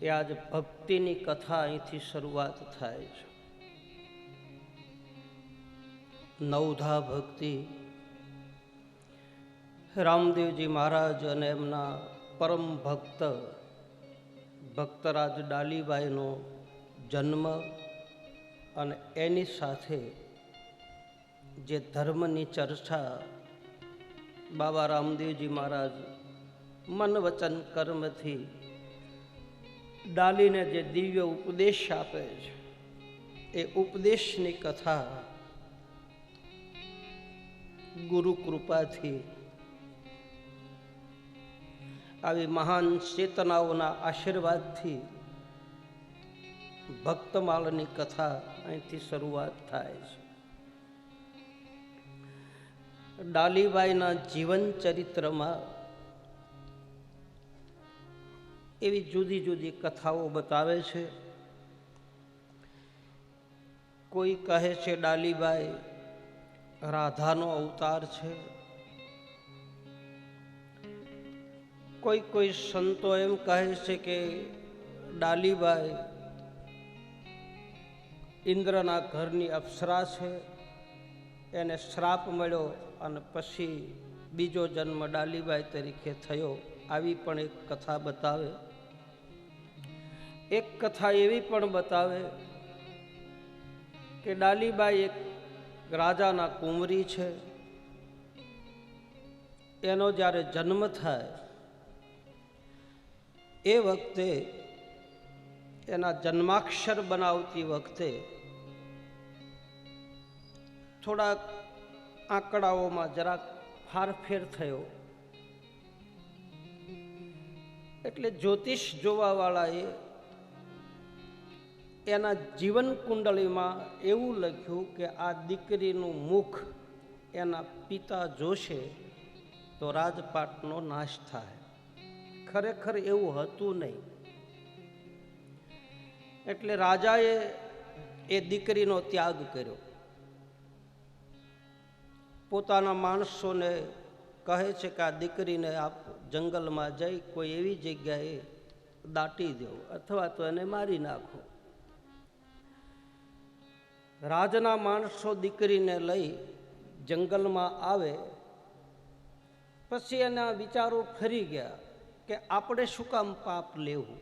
એ આજ ભક્તિની કથા અહીંથી શરૂઆત થાય છે. નવધા ભક્તિ રામદેવજી મહારાજ અને એમના પરમ ભક્ત ભક્તરાજ ડાલીબાઈનો જન્મ અને એની સાથે જે ધર્મની ચર્ચા બાબા રામદેવજી મહારાજ મન વચન કર્મથી ડાલીને જે દિવ્ય ઉપદેશ આપે છે એ ઉપદેશની કથા ગુરુ કૃપાથી આવી મહાન ચેતનાઓના આશીર્વાદથી ભક્તમાળની કથા અહીંથી શરૂઆત થાય છે. ડાલીબાઈના જીવન ચરિત્રમાં એવી જુદી જુદી કથાઓ બતાવે છે. કોઈ કહે છે ડાલીબાઈ રાધાનો અવતાર છે, કોઈ સંતો એમ કહે છે કે ડાલીબાઈ ઇન્દ્રના ઘરની અપ્સરા છે, એને શ્રાપ મળ્યો અને પછી બીજો જન્મ ડાલીબાઈ તરીકે થયો. આવી પણ એક કથા બતાવે. એક કથા એવી પણ બતાવે કે ડાલીબાઈ એક રાજાના કુંવરી છે. એનો જ્યારે જન્મ થાય એ વખતે એના જન્માક્ષર બનાવતી વખતે થોડાક આંકડાઓમાં જરાક ફારફેર થયો. એટલે જ્યોતિષ જોવાવાળાએ એના જીવન કુંડળીમાં એવું લખ્યું કે આ દીકરીનું મુખ એના પિતા જોશે તો રાજપાટનો નાશ થાય. ખરેખર એવું હતું નહીં. એટલે રાજાએ એ દીકરીનો ત્યાગ કર્યો. પોતાના માણસોને કહે છે કે આ દીકરીને આપ જંગલમાં જઈ કોઈ એવી જગ્યાએ દાટી દો અથવા તો એને મારી નાખો. રાજના માણસો દીકરીને લઈ જંગલમાં આવે. પછી એના વિચારો ફરી ગયા કે આપણે શું કામ પાપ લેવું.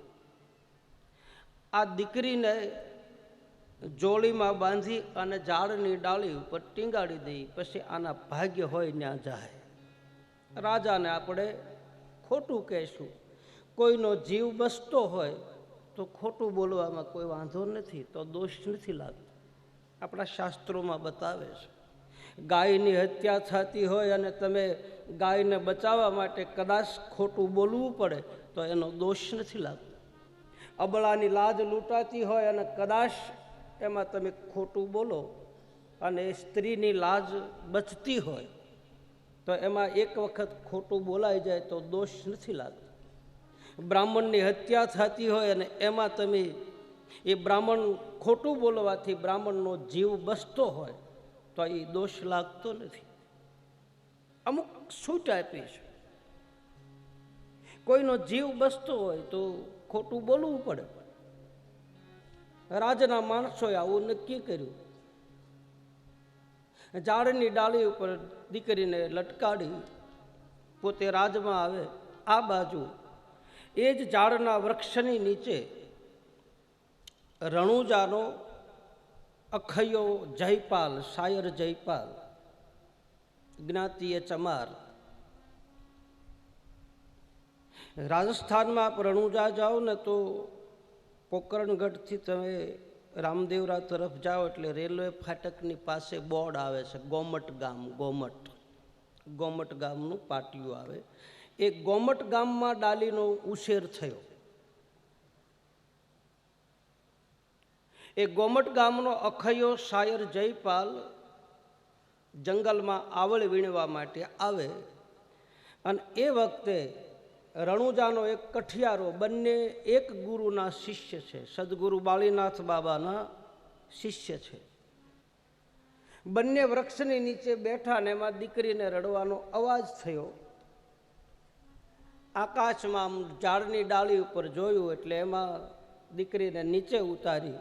આ દીકરીને જોડીમાં બાંધી અને ઝાડની ડાળી ઉપર ટીંગાડી દઈ, પછી આના ભાગ્ય હોય ત્યાં જાય. રાજાને આપણે ખોટું કહેશું. કોઈનો જીવ બસતો હોય તો ખોટું બોલવામાં કોઈ વાંધો નથી, તો દોષ નથી લાગતો. આપણા શાસ્ત્રોમાં બતાવે છે. ગાયની હત્યા થતી હોય અને તમે ગાયને બચાવવા માટે કદાચ ખોટું બોલવું પડે તો એનો દોષ નથી લાગતો. અબળાની લાજ લૂંટાતી હોય અને કદાચ એમાં તમે ખોટું બોલો અને સ્ત્રીની લાજ બચતી હોય તો એમાં એક વખત ખોટું બોલાઈ જાય તો દોષ નથી લાગતો. બ્રાહ્મણની હત્યા થતી હોય અને એમાં તમે એ બ્રાહ્મણ ખોટું બોલવાથી બ્રાહ્મણનો જીવ બચતો હોય તો એ દોષ લાગતો નથી. અમુક છૂટ આપી છે. કોઈનો જીવ બચતો હોય તો ખોટું બોલવું પડે. રાજના માણસોએ આવું નક્કી કર્યું. ઝાડની ડાળી ઉપર દીકરીને લટકાડી પોતે રાજમાં આવે. આ બાજુ એ જ ઝાડના વૃક્ષની નીચે રણુજાનો અખૈયો જયપાલ, શાયર જયપાલ, જ્ઞાતિએ ચમાર. રાજસ્થાનમાં આપ રણુજા જાઓ ને તો પોકરણગઢથી તમે રામદેવરા તરફ જાઓ એટલે રેલવે ફાટકની પાસે બોર્ડ આવે છે ગોમટ ગામ. ગોમટ ગામનું પાટિયું આવે. એ ગોમટ ગામમાં ડાલીનો ઉછેર થયો. એ ગોમટ ગામનો અખૈયો શાયર જયપાલ જંગલમાં આવળ વીણવા માટે આવે અને એ વખતે રણુજાનો એક કઠિયારો, બંને એક ગુરુના શિષ્ય છે, સદગુરુ બાળીનાથ બાબાના શિષ્ય છે. બંને વૃક્ષની નીચે બેઠા ને એમાં દીકરીને રડવાનો અવાજ થયો. આકાશમાં આમ ઝાડની ડાળી ઉપર જોયું એટલે એમાં દીકરીને નીચે ઉતારી.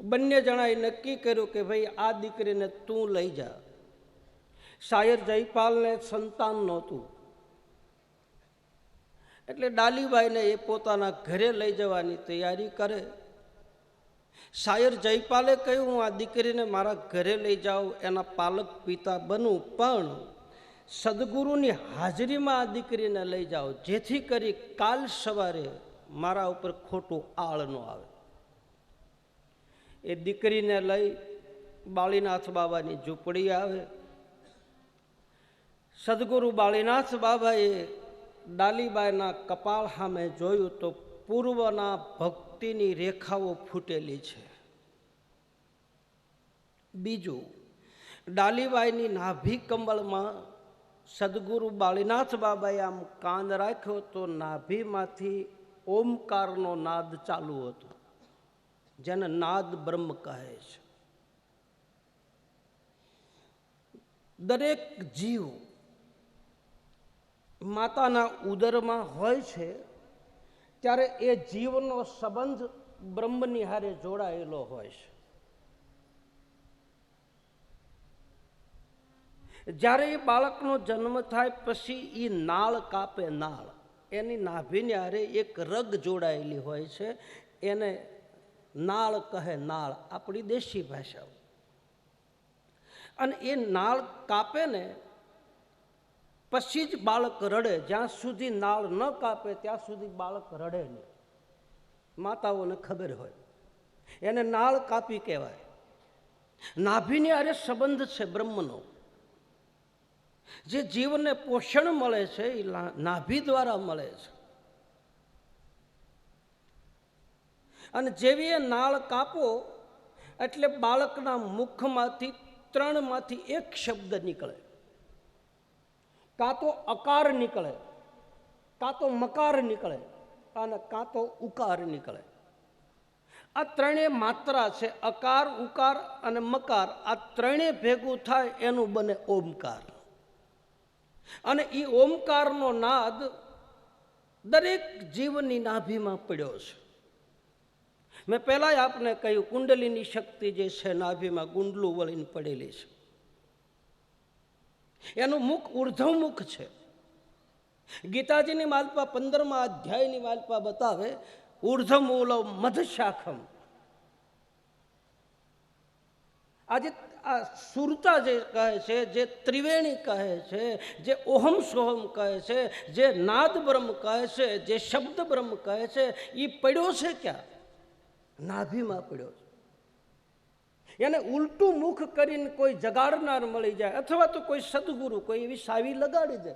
બંને જણાએ નક્કી કર્યું કે ભાઈ આ દીકરીને તું લઈ જા. શાયર જયપાલને સંતાન નહોતું એટલે ડાલીબાઈને એ પોતાના ઘરે લઈ જવાની તૈયારી કરે. શાયર જયપાલે કહ્યું હું આ દીકરીને મારા ઘરે લઈ જાઉં, એના પાલક પિતા બનું, પણ સદગુરુની હાજરીમાં આ દીકરીને લઈ જાઓ જેથી કરી કાલ સવારે મારા ઉપર ખોટું આળ ન આવે. એ દીકરીને લઈ બાળીનાથ બાબાની ઝૂંપડી આવે. સદગુરુ બાળીનાથ બાબાએ ડાલીબાઈના કપાળ સામે જોયું તો પૂર્વના ભક્તિની રેખાઓ ફૂટેલી છે. બીજું, ડાલીબાઈની નાભી કમળમાં સદગુરુ બાળીનાથ બાબાએ આમ કાન રાખ્યો તો નાભીમાંથી ઓમકારનો નાદ ચાલુ હતો, જેને નાદ બ્રહ્મ કહે છે. દરેક જીવ માતાના ઉદરમાં હોય છે ત્યારે એ જીવનો સંબંધ બ્રહ્મની હારે જોડાયેલો હોય છે. જ્યારે એ બાળકનો જન્મ થાય પછી એ નાળ કાપે, નાળ એની નાભીની હારે એક રગ જોડાયેલી હોય છે, એને નાળ કહે, નાળ આપણી દેશી ભાષા. અને એ નાળ કાપે ને પછી જ બાળક રડે. જ્યાં સુધી નાળ ન કાપે ત્યાં સુધી બાળક રડે નહીં. માતાઓને ખબર હોય, એને નાળ કાપી કહેવાય. નાભીની હારે સંબંધ છે બ્રહ્મનો. જે જીવને પોષણ મળે છે એ નાભી દ્વારા મળે છે. અને જેવી એ નાળ કાપો એટલે બાળકના મુખમાંથી ત્રણમાંથી એક શબ્દ નીકળે. કાં તો અકાર નીકળે, કાં તો મકાર નીકળે અને કાં તો ઉકાર નીકળે. આ ત્રણેય માત્રા છે, અકાર, ઉકાર અને મકાર. આ ત્રણેય ભેગું થાય એનું બને ઓમકાર. અને એ ઓમકારનો નાદ દરેક જીવની નાભીમાં પડ્યો છે. મેં પહેલાં આપને કહ્યું કુંડલીની શક્તિ જે છે નાભીમાં ગુંડલું વળીને પડેલી છે. એનું મુખ ઉર્ધ્વમુખ છે. ગીતાજીની માલપા 15મા અધ્યાયની માલપા બતાવે ઉર્ધ્વમૂલો મધશાખમ. આજે આ સુરતા જે કહે છે, જે ત્રિવેણી કહે છે, જે ઓહમ સોહમ કહે છે, જે નાદ બ્રહ્મ કહે છે, જે શબ્દ બ્રહ્મ કહે છે, એ પડ્યો છે ક્યાં? નાભીમાં પડ્યો છે. એને ઉલટું મુખ કરીને કોઈ જગાડનાર મળી જાય અથવા તો કોઈ સદગુરુ કોઈ એવી ચાવી લગાડી દે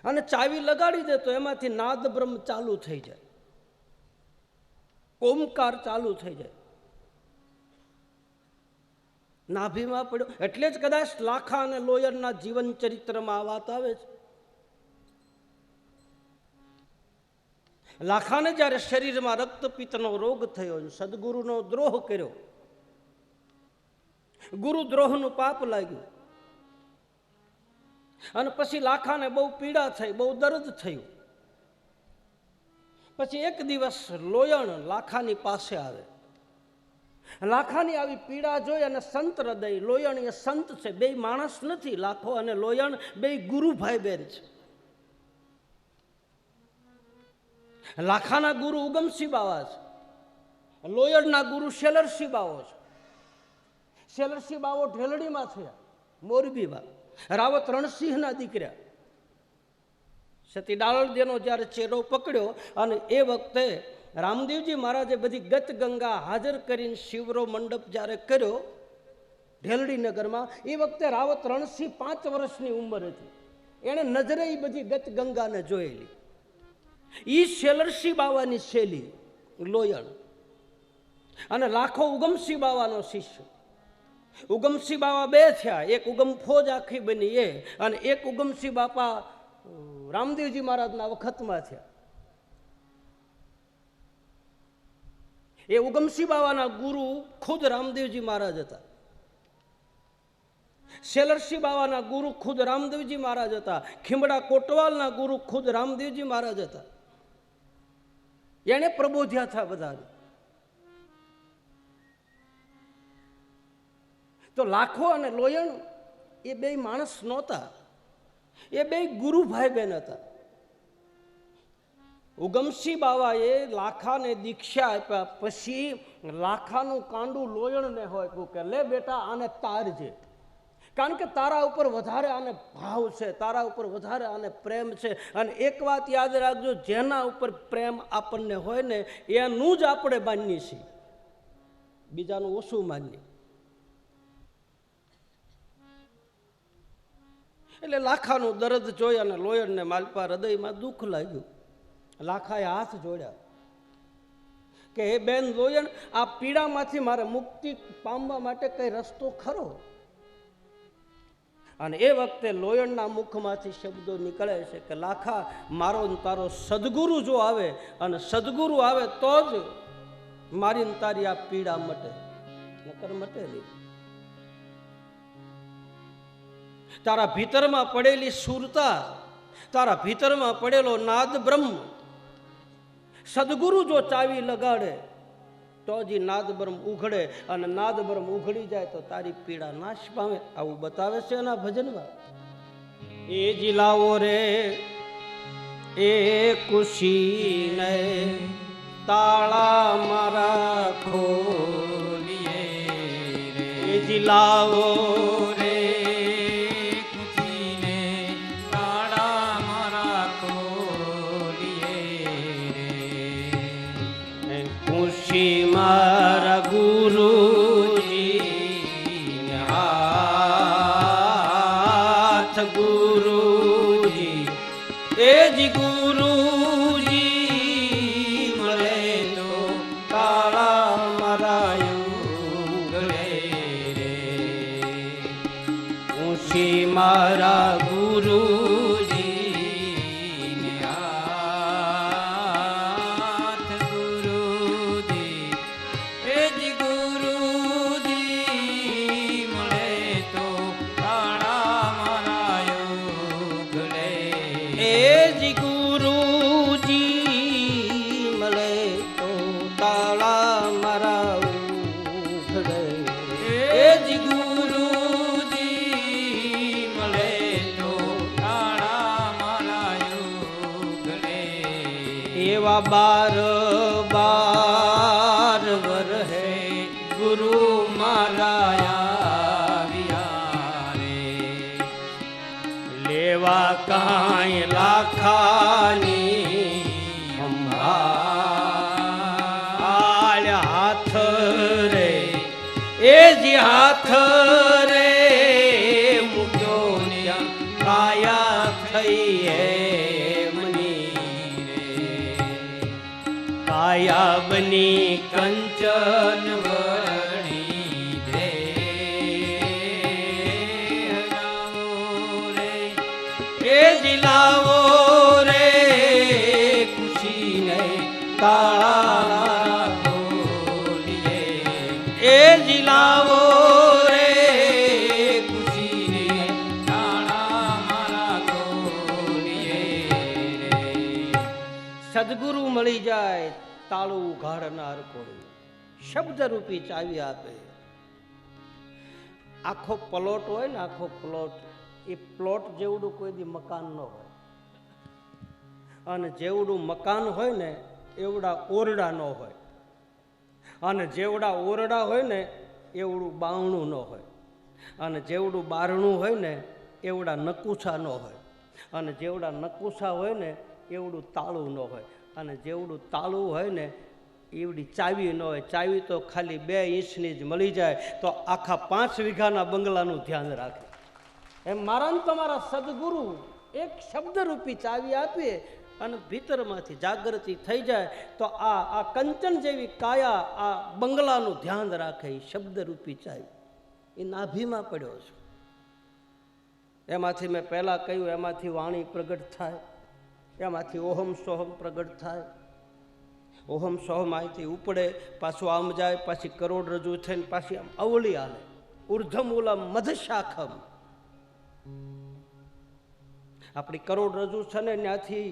અને ચાવી લગાડી દે તો એમાંથી નાદ બ્રહ્મ ચાલુ થઈ જાય, ઓમકાર ચાલુ થઈ જાય. નાભીમાં પડ્યો એટલે જ કદાચ લાખા અને લોયરના જીવન ચરિત્રમાં આ વાત આવે છે. લાખાને જ્યારે શરીરમાં રક્તપિત્તનો રોગ થયો, સદગુરુનો દ્રોહ કર્યો, ગુરુદ્રોહનું પાપ લાગ્યું અને પછી લાખાને બહુ પીડા થઈ, બહુ દર્દ થયું. પછી એક દિવસ લોયણ લાખાની પાસે આવે. લાખાની આવી પીડા જોઈ અને સંત હૃદય, લોયણ એ સંત છે, બે માણસ નથી. લાખો અને લોયણ બે ગુરુ ભાઈ બહેન છે. લાખાના ગુરુ ઉગમસિંહ બાવા છે, લોયણના ગુરુ શેલરસિંહ બાવો છે. શેલરસિંહ બાવો ઢેલડીમાં થયા, મોરબીમાં. રાવત રણસિંહના દીકરા. સતી ડાળદેનો જ્યારે ચેડો પકડ્યો અને એ વખતે રામદેવજી મહારાજે બધી ગત ગંગા હાજર કરીને શિવરો મંડપ જ્યારે કર્યો ઢેલડી નગરમાં, એ વખતે રાવત રણસિંહ 5 વર્ષની ઉંમર હતી. એણે નજરે એ બધી ગત ગંગાને જોયેલી. ઈ શેલરસિંહ બાવાની શૈલી લોયણ અને લાખો ઉગમસિંહ બાવાનો શિષ્ય. ઉગમસિંહ બાવા બે થયા, એક ઉગમ ફોજ આખી બની એ અને એક ઉગમસિંહ બાપા રામદેવજી મહારાજના વખતમાં થયા. એ ઉગમસિંહ બાવાના ગુરુ ખુદ રામદેવજી મહારાજ હતા. સેલરસિંહ બાવાના ગુરુ ખુદ રામદેવજી મહારાજ હતા. ખીમડા કોટવાલના ગુરુ ખુદ રામદેવજી મહારાજ હતા. એને પ્રબોધ્યા હતા બધાને. તો લાખો અને લોયણ એ બે માણસ નહોતા, એ બે ગુરુ ભાઈ બહેન હતા. ઉગમસિંહ બાવાએ લાખાને દીક્ષા આપ્યા પછી લાખાનું કાંડું લોયણને હોય કે લે બેટા આને તારજે, કારણ કે તારા ઉપર વધારે આને ભાવ છે, તારા ઉપર વધારે આને પ્રેમ છે. અને એક વાત યાદ રાખજો, જેના ઉપર પ્રેમ આપણને હોય ને એનું જ આપણે માનીએ છીએ, બીજાનું ઓછું માનીએ. એટલે લાખાનું દર્દ જોઈ અને લોયણને માલપા હૃદયમાં દુઃખ લાગ્યું. લાખાએ હાથ જોડ્યા કે હે બેન લોયણ, આ પીડામાંથી મારે મુક્તિ પામવા માટે કઈ રસ્તો ખરો? અને એ વખતે લોયણના મુખમાંથી શબ્દો નીકળે છે કે લાખા, મારો તારો સદગુરુ જો આવે, અને સદગુરુ આવે તો જ મારી તારી આ પીડા મટે, નકર મટે નહીં. તારા ભીતરમાં પડેલી સુરતા, તારા ભીતરમાં પડેલો નાદ બ્રહ્મ, સદગુરુ જો ચાવી લગાડે તો જ નાદ બ્રહ્મ ઉઘડે, અને નાદ બ્રહ્મ ઉઘડી જાય તો તારી પીડા નાશ પામે. આવું બતાવે છે એના ભજનમાં. એ જિલ્લાઓ રે એ ખુશીને તાળા મારા ખોલીએ રે, એ જિલ્લાઓ રે મારા ગુરુજી હાથ, ગુરુજી એ જી ગુરુજી મળે તો તાળા મારા ઉઘડે રે, ખુશી મારા ગુરુજી બાર બાર વરહે ગુરુ મારા આવ્યા રે, લેવા કાંઈ લાખાની સંભાળ હાથ રે, એ જે હાથ રે મૂક્યો ત્યાં કાયા થઈ હે કાયા બની કંચન વર્ણી દે રે, એ જિલ્લાઓ રે ખુશીને તાળા ખોલીએ, એ જિલ્લાઓ રે ખુશીને તાળા મારા ખોલીએ રે. સદગુરુ મળી જાય તાળું ઉઘાડનાર કોઈ શબ્દરૂપી ચાવી આપે. આખો પ્લોટ હોય ને, આખો પ્લોટ, એ પ્લોટ જેવડું કોઈ દી મકાન ન હોય, અને જેવડું મકાન હોય ને એવડા ઓરડા ન હોય, અને જેવડા ઓરડા હોય ને એવડું બારણું ન હોય, અને જેવડું બારણું હોય ને એવડા નકુસા ન હોય, અને જેવડા નકુસા હોય ને એવડું તાળું ન હોય, અને જેવડું તાળું હોય ને એવડી ચાવી ન હોય. ચાવી તો ખાલી 2 ઇંચની જ મળી જાય તો આખા 5 વીઘાના બંગલાનું ધ્યાન રાખે. એમ મારા ને તમારા સદગુરુ એક શબ્દરૂપી ચાવી આપીએ અને ભીતરમાંથી જાગૃતિ થઈ જાય તો આ કંચન જેવી કાયા આ બંગલાનું ધ્યાન રાખે. એ શબ્દરૂપી ચાવી એ નાભીમાં પડ્યો છે. એમાંથી મેં પહેલાં કહ્યું, એમાંથી વાણી પ્રગટ થાય, એમાંથી ઓહમ સોહમ પ્રગટ થાય. ઓહમ સોહમ અહીંથી ઉપડે, પાછું આમ જાય, પાછી કરોડરજ્જુ થઈને પાછી આમ અવળી હાલે. ઉર્ધમૂલમ મધશાખમ. આપણી કરોડરજ્જુ છે ને ત્યાંથી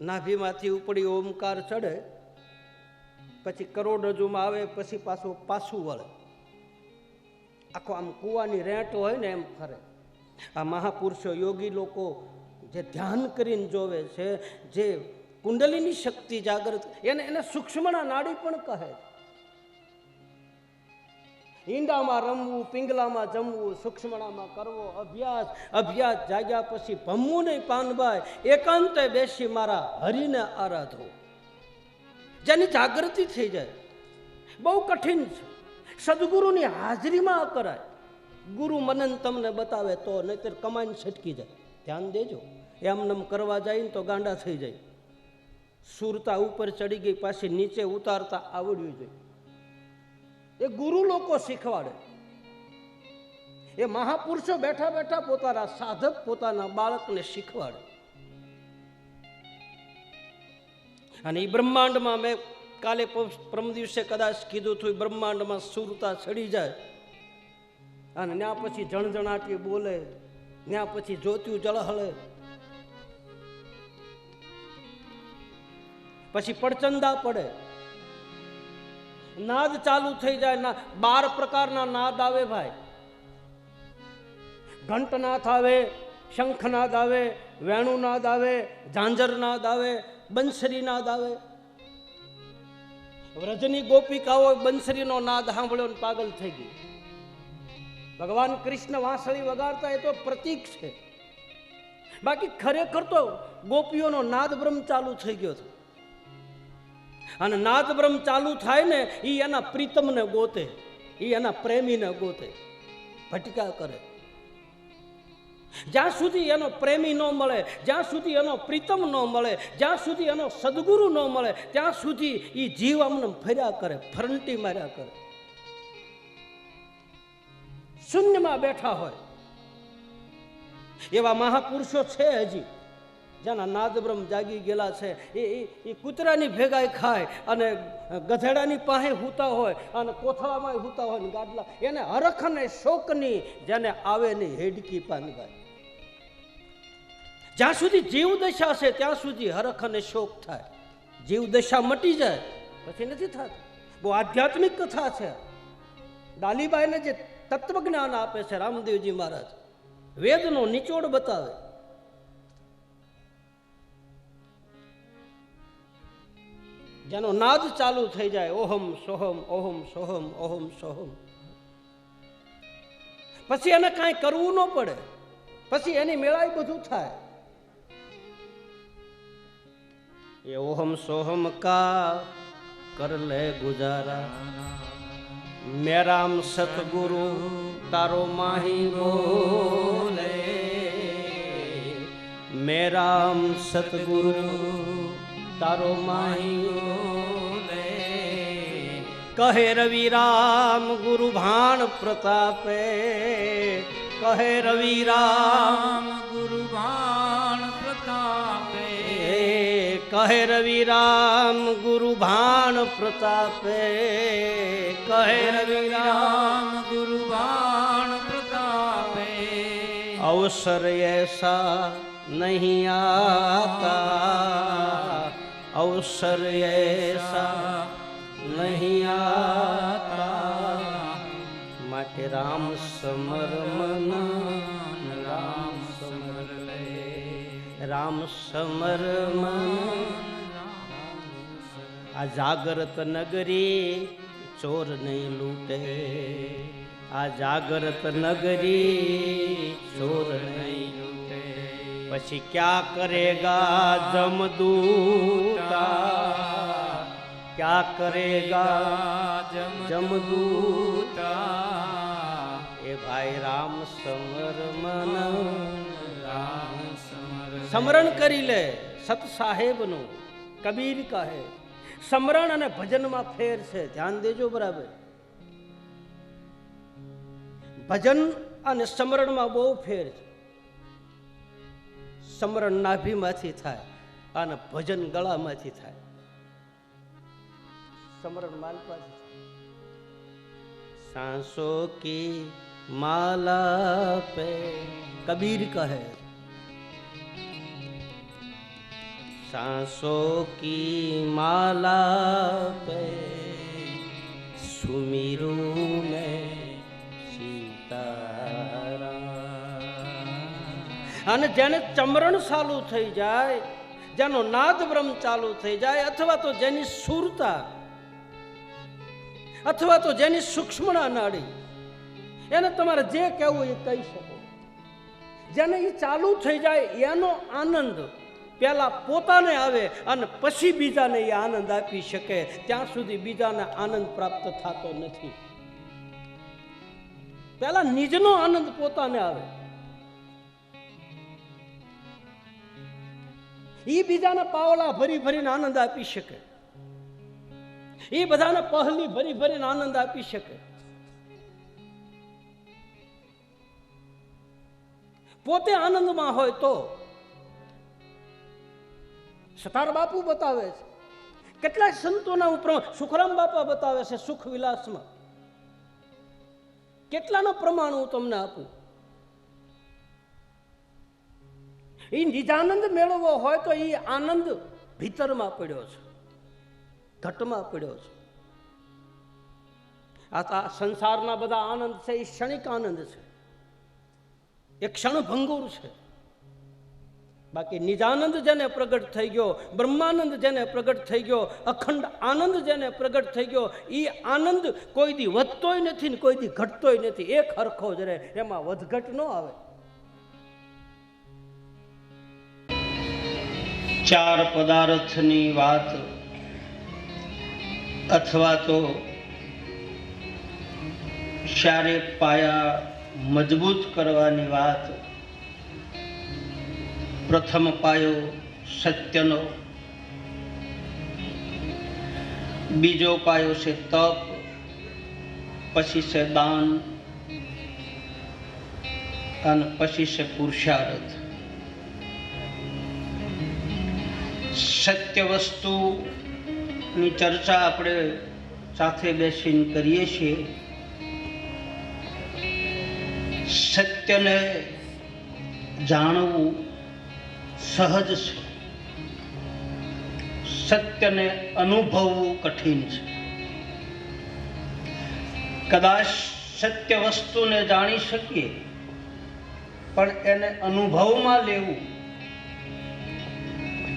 નાભીમાંથી ઉપડી ઓમકાર ચડે, પછી કરોડરજ્જુમાં આવે, પછી પાછું વળે, આખો આમ કૂવાની રેંટ હોય ને એમ ફરે. આ મહાપુરુષો યોગી લોકો જે ધ્યાન કરીને જોવે છે, જે કુંડલીની શક્તિ જાગૃત, એને સૂક્ષ્મના નાડી પણ કહે. ઈંડામાં રમવું, પિંગલામાં જમવું, સૂક્ષ્મણામાં કરવો અભ્યાસ. અભ્યાસ જાગ્યા પછી ભમવું નહીં પાનભાઈ, એકાંતે બેસી મારા હરિને આરાધો. જેની જાગૃતિ થઈ જાય, બહુ કઠિન છે. સદગુરુની હાજરીમાં કરાય. ગુરુ મનન તમને બતાવે તો, નહીતર કમાઈને છટકી જાય. ધ્યાન દેજો, એમનેમ કરવા જાય ને તો ગાંડા થઈ જાય. સુરતા ઉપર ચડી ગઈ, પાછી નીચે ઉતારતા આવડવી જોઈએ. એ ગુરુ લોકો શીખવાડે. એ મહાપુરુષો બેઠા બેઠા પોતાના સાધક પોતાના બાળકને શીખવાડે. અને એ બ્રહ્માંડમાં મેં કાલે પરમ દિવસે કદાચ કીધું હતું, બ્રહ્માંડમાં સુરતા ચડી જાય અને ત્યાં પછી જણજણાટી બોલે, ત્યાં પછી જ્યોતિયું જળહળે, પછી પડચંદા પડે, નાદ ચાલુ થઈ જાય. 12 પ્રકારના નાદ આવે ભાઈ. ઘંટનાદ આવે, શંખનાદ આવે, વેણુનાદ આવે, ઝાંઝરનાદ આવે, બંસરીનાદ આવે. વ્રજની ગોપિકાઓ બંસરીનો નાદ સાંભળ્યો ને પાગલ થઈ ગઈ. ભગવાન કૃષ્ણ વાંસળી વગાડતા એ તો પ્રતીક છે, બાકી ખરેખર તો ગોપીઓનો નાદ બ્રહ્મ ચાલુ થઈ ગયો હતો. અને નાદ બ્રહ્મ ચાલુ થાય ને, એ એના પ્રીતમને ગોતે, એ એના પ્રેમીને ગોતે, ભટકા કરે. જ્યાં સુધી એનો પ્રેમી ન મળે, જ્યાં સુધી એનો પ્રીતમ ન મળે, જ્યાં સુધી એનો સદગુરુ ન મળે, ત્યાં સુધી એ જીવ અમને ફર્યા કરે, ફરંટી માર્યા કરે, શૂન્યમાં બેઠા હોય. એવા મહાપુરુષો છે હજી, જેના નાદ બ્રહ્મ જાગી ગયેલા છે. એ કૂતરાની ભેગાઈ ખાય અને ગધેડાની પાસે હૂતા હોય અને કોથળામાં હૂતા હોય ને ગાદલા. એને હરખ અને શોકની જેને આવે નહીં હેડકી પાનભાઈ. જ્યાં સુધી જીવ દશા છે ત્યાં સુધી હરખ અને શોક થાય. જીવ દશા મટી જાય પછી નથી થતું. બહુ આધ્યાત્મિક કથા છે. ડાલીબાઈને જે તત્વજ્ઞાન આપે છે રામદેવજી મહારાજ, વેદનો નિચોડ બતાવે. જેનો નાદ ચાલુ થઈ જાય, ohm Soham ohm Soham ohm Soham, પછી એને કાંઈ કરવું ન પડે, પછી એની મેળાઈ બધું થાય. એ ઓહમ સોહમ કા કર લે ગુજારા, મેરામ સતગુરુ તારો માહી બોલે, મેરામ સતગુરુ તારો માહી બોલે. કહે રવિ રામ ગુરુ ભાણ પ્રતાપે, કહે રવિ રામ ગુરુ ભાણ પ્રતાપે, કહે રવિ રામ ગુરુ ભાણ પ્રતાપે, કહે રવિ રામ ગુરુ ભાણ પ્રતાપે. અવસર એસા નહીં આતા, अवसर ऐसा नहीं आता, माटे राम समर मन राम समर ले, राम समर मन. आ जागृत नगरी चोर नहीं लूटे, आ जागृत नगरी चोर नहीं लूटे. પછી ક્યા કરેગા જમદૂતા, ક્યા કરેગા જમદૂતા. એ ભાઈ રામ સમર મન રામ સમર, સમરણ કરી લે સત સાહેબનું. કબીર કહે સમરણ અને ભજનમાં ફેર છે, ધ્યાન દેજો બરાબર. ભજન અને સમરણમાં બહુ ફેર છે. સમરણ નાભીમાંથી થાય અને ભજન ગળામાંથી થાય. સમરણ માલપાથી થાય. सांसों की माला पे कबीर कहे, सांसों की माला पे सुमिरू में सीताराम। અને જેને ચમરણ ચાલુ થઈ જાય, જેનો નાદ બ્રહ્મ ચાલુ થઈ જાય, અથવા તો જેની સુરતા, અથવા તો જેની સૂક્ષ્મણા નાડી, એને તમારે જે કહેવું એ કહી શકો. જેને એ ચાલુ થઈ જાય એનો આનંદ પહેલા પોતાને આવે અને પછી બીજાને એ આનંદ આપી શકે. ત્યાં સુધી બીજાને આનંદ પ્રાપ્ત થતો નથી. પહેલા નિજનો આનંદ પોતાને આવે, એ બીજાના પાવલા ભરી ભરીને આનંદ આપી શકે, એ બધાને પહલી ભરી ભરીને આનંદ આપી શકે. પોતે આનંદમાં હોય તો. સતાર બાપુ બતાવે છે, કેટલાય સંતોના ઉપરાંત સુખરામ બાપા બતાવે છે સુખ વિલાસમાં. કેટલાનો પ્રમાણ હું તમને આપું. એ નિજાનંદ મેળવવો હોય તો એ આનંદ ભીતરમાં પડ્યો છે, ઘટમાં પડ્યો છે. આ સંસારના બધા આનંદ છે એ ક્ષણિક આનંદ છે, એ ક્ષણભંગુર છે. બાકી નિજાનંદ જેને પ્રગટ થઈ ગયો, બ્રહ્માનંદ જેને પ્રગટ થઈ ગયો, અખંડ આનંદ જેને પ્રગટ થઈ ગયો, એ આનંદ કોઈ દી વધતોય નથી ને કોઈ દી ઘટતોય નથી. એક હરખો જ રહે, એમાં વધઘટ ન આવે. ચાર પદાર્થની વાત અથવા તો ચારે પાયા મજબૂત કરવાની વાત. પ્રથમ પાયો સત્યનો, બીજો પાયો છે તપ, પછી છે દાન અને પછી છે પુરુષાર્થ. સત્ય વસ્તુની ચર્ચા આપણે સાથે બેસીને કરીએ છીએ. સત્યને જાણવું સહજ છે, સત્યને અનુભવવું કઠિન છે. કદાચ સત્ય વસ્તુને જાણી શકીએ પણ એને અનુભવમાં લેવું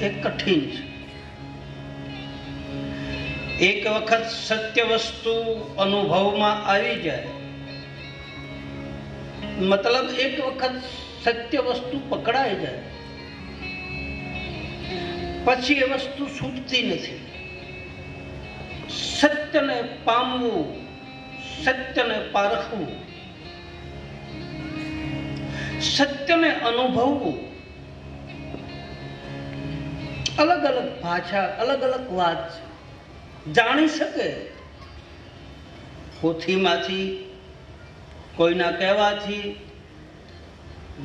એ કઠિન છે. એક વખત સત્ય વસ્તુ અનુભવમાં આવી જાય, મતલબ એક વખત સત્ય વસ્તુ પકડાઈ જાય પછી એ વસ્તુ છૂટતી નથી. સત્યને પામવું, સત્યને પારખવું, સત્યને અનુભવવું અલગ અલગ ભાષા, અલગ અલગ વાત છે. જાણી શકે પોથીમાંથી, કોઈના કહેવાથી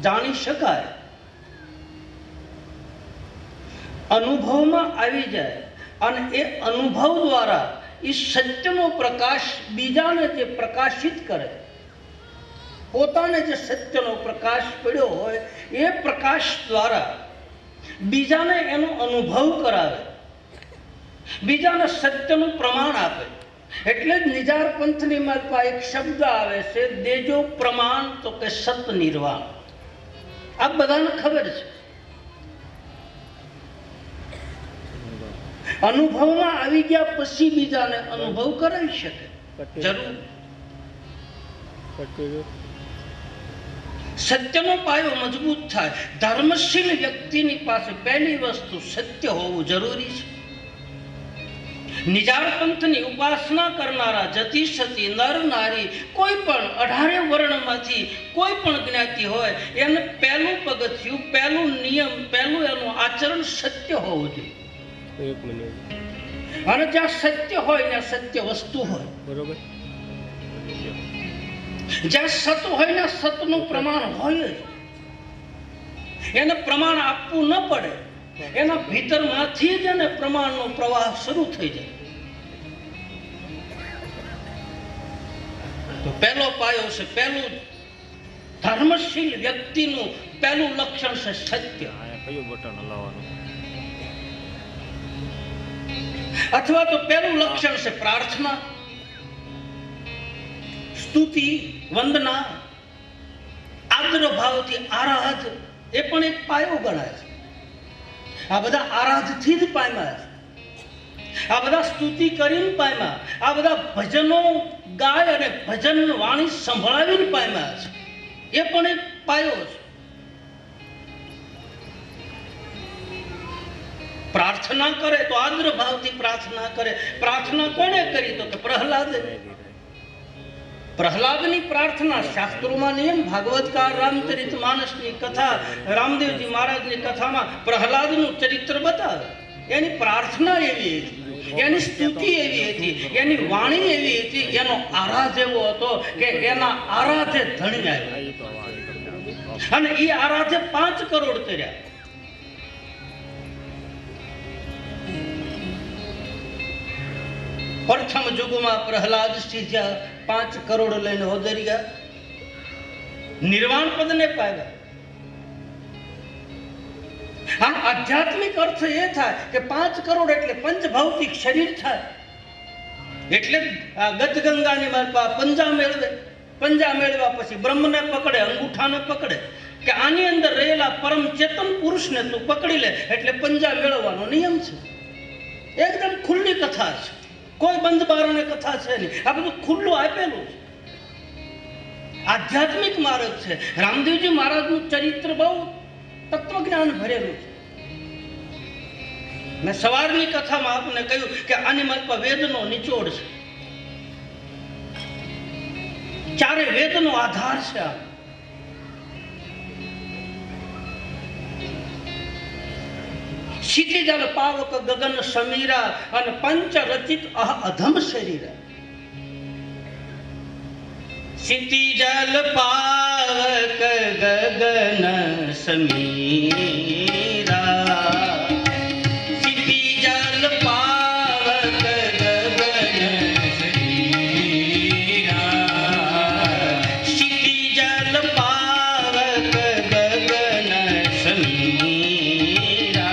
જાણી શકાય. અનુભવમાં આવી જાય અને એ અનુભવ દ્વારા એ સત્યનો પ્રકાશ બીજાને જે પ્રકાશિત કરે, પોતાને જે સત્યનો પ્રકાશ પડ્યો હોય એ પ્રકાશ દ્વારા બીજાને એનો અનુભવ કરાવે, બીજાને સત્યનું પ્રમાણ આપે. એટલે જ નિજાર પંથની માલપા એક શબ્દ આવે છે, દેજો પ્રમાણ તો કે સત નિર્વાણ. આ બધાને ખબર છે. અનુભવમાં આવી ગયા પછી બીજાને અનુભવ કરાવી શકે જરૂર. સત્યનો પાયો મજબૂત થાય. ધર્મશીલ વ્યક્તિની પાસે પહેલી વસ્તુ સત્ય હોવું જરૂરી છે. નિજાર પંથની ઉપાસના કરનારા જતી સતી નર નારી કોઈ પણ 18 વર્ણમાંથી કોઈ પણ જ્ઞાતિ હોય, એને પહેલું પગથિયું, પહેલું નિયમ, પહેલું એનું આચરણ સત્ય હોવું જોઈએ. અને જ્યાં સત્ય હોય ત્યાં સત્ય વસ્તુ હોય, બરોબર. જ્યાં સત હોય ને સતનું પ્રમાણ હોય જ. એને પ્રમાણ આપવું ન પડે, એના ભીતરમાંથી જ એને પ્રમાણનો પ્રવાહ શરૂ થઈ જાય. તો પહેલો પાયો છે, પહેલું ધર્મશીલ વ્યક્તિનું પહેલું લક્ષણ છે સત્ય. કયું બટન હલાવવાનું? અથવા તો પહેલું લક્ષણ છે પ્રાર્થના, સ્તુતિ, વંદના, આદર ભાવથી આરાધ. એ પણ એક પાયો ગણાય છે. આ બધા આરાધથી જ પામ્યા છે. આ બધા સ્તુતિ કરીને પામ્યા, આ બધા ભજનો ગાય અને ભજન વાણી સંભળાવીને પામ્યા છે. એ પણ એક પાયો છે. પ્રાર્થના કરે તો આદર ભાવથી પ્રાર્થના કરે. પ્રાર્થના કોને કરી? તો કે પ્રહલાદે. પ્રહલાદની પ્રાર્થના શાસ્ત્રોમાં નિયમ, ભાગવતકાર રામચરિત માનસની કથા, રામદેવજી મહારાજની કથામાં પ્રહલાદનું ચરિત્ર બતાવે. એની પ્રાર્થના એવી હતી, એની સ્તુતિ એવી હતી, એની વાણી એવી હતી, એનો આરાધ એવો હતો કે એના આરાધે ધણી આવ્યો અને એ આરાધે 5 કરોડ કર્યા. પ્રથમ યુગમાં પ્રહલાદ સિંહ 5 કરોડ લઈને ઓદરી ગયા, નિર્વાણ પદને પામ્યા. આમ આધ્યાત્મિક અર્થ એ થાય કે 5 કરોડ એટલે પંચભૌતિક શરીર થાય. એટલે ગજગંગાની માલપા પંજા મેળવે, પંજા મેળવ્યા પછી બ્રહ્મને પકડે, અંગૂઠાને પકડે કે આની અંદર રહેલા પરમ ચેતન પુરુષને તું પકડી લે, એટલે પંજા મેળવવાનો નિયમ છે. એકદમ ખુલ્લી કથા છે, કોઈ બંધ બારણે કથા છે નહીં. આ બધું ખુલ્લું આપેલું છે. આધ્યાત્મિક માર્ગ છે. રામદેવજી મહારાજનું ચરિત્ર બહુ તત્વજ્ઞાન ભરેલું છે. મેં સવારની કથામાં આપને કહ્યું કે આની માલપા વેદનો નિચોડ છે. 4 વેદનો આધાર છે. આ क्षितिजल पावक गगन समीरा અને પંચ રચિત અધમ શરીરા. क्षितिजल पावक गगन समीरा, क्षितिजल पावक गगन समीरा, क्षितिजल पावक गगन समीरा,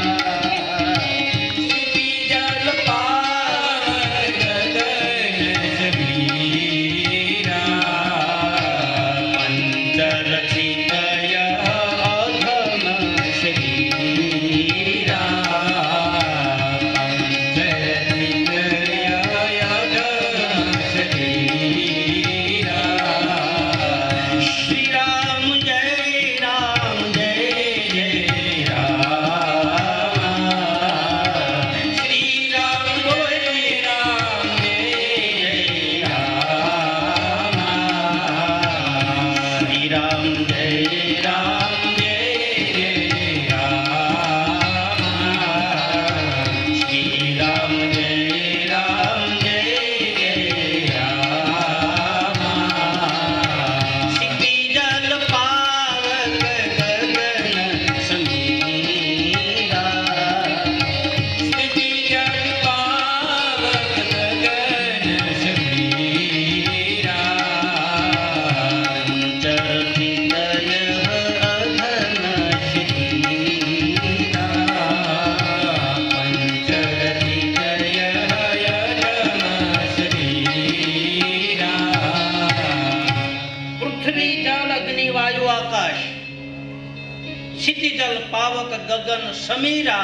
क्षितिजल पावक गगन समीरा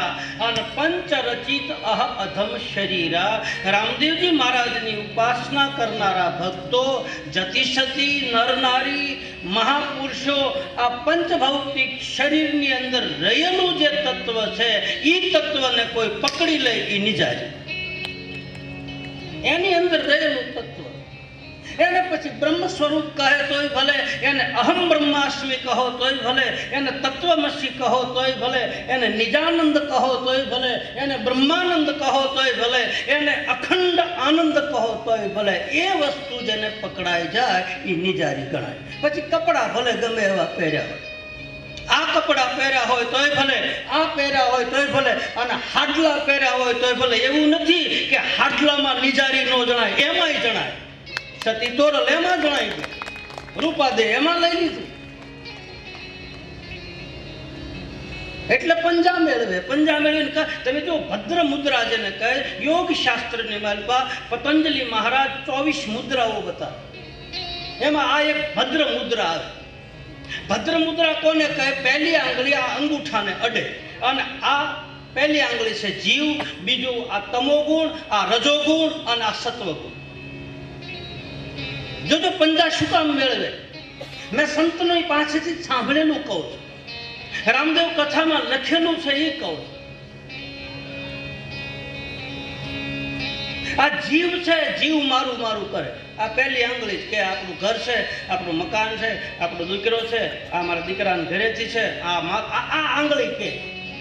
અને પંચ રચિત અધમ શરીરા. રામદેવજી મહારાજની ઉપાસના કરનારા ભક્તો, જતિસતી, નર નારી, મહાપુરુષો આ પંચભૌતિક શરીરની અંદર રહેલું જે તત્વ છે એ તત્વને કોઈ પકડી લે એ નિજારી. એની અંદર રહેલું તત્વ એને પછી બ્રહ્મ સ્વરૂપ કહે તોય ભલે, એને અહમ બ્રહ્માસ્મિ કહો તોય ભલે, એને તત્વમસી કહો તોય ભલે, એને નિજાનંદ કહો તોય ભલે, એને બ્રહ્માનંદ કહો તોય ભલે, એને અખંડ આનંદ કહો તોય ભલે, એ વસ્તુ જેને પકડાઈ જાય એ નિજારી ગણાય. પછી કપડા ભલે ગમે એવા પહેર્યા હોય, આ કપડા પહેર્યા હોય તોય ભલે, આ પહેર્યા હોય તોય ભલે, અને હાડલા પહેર્યા હોય તોય ભલે. એવું નથી કે હાડલામાં નિજારી ન જણાય, એમાંય જણાય. સતી તોરલ એમાં જણાઈ ગઈ, રૂપાદે એમાં લઈ લીધું. એટલે પંજા મેળવે. પંજા મેળવીને તમે જો ભદ્ર મુદ્રા જેને કહે, યોગ શાસ્ત્રની માલપા પતંજલિ મહારાજ 24 મુદ્રાઓ બતાવે. એમાં આ એક ભદ્ર મુદ્રા આવે. ભદ્ર મુદ્રા કોને કહે? પહેલી આંગળી આ અંગૂઠાને અડે, અને આ પહેલી આંગળી છે જીવ, બીજું આ તમોગુણ, આ રજોગુણ અને આ સત્વગુણ. જો પંજા શું કામ મેળવે? મેં સંતનો પાસેથી સાંભળેલું કહું છું, રામદેવ કથામાં લખેલું છે એ કહું છું. આ જીવ છે, જીવ મારું મારું કરે. આ પહેલી આંગળી કે આપણું ઘર છે, આપણું મકાન છે, આપણો દીકરો છે, આ મારા દીકરાના ઘરેથી છે, આ આંગળી કે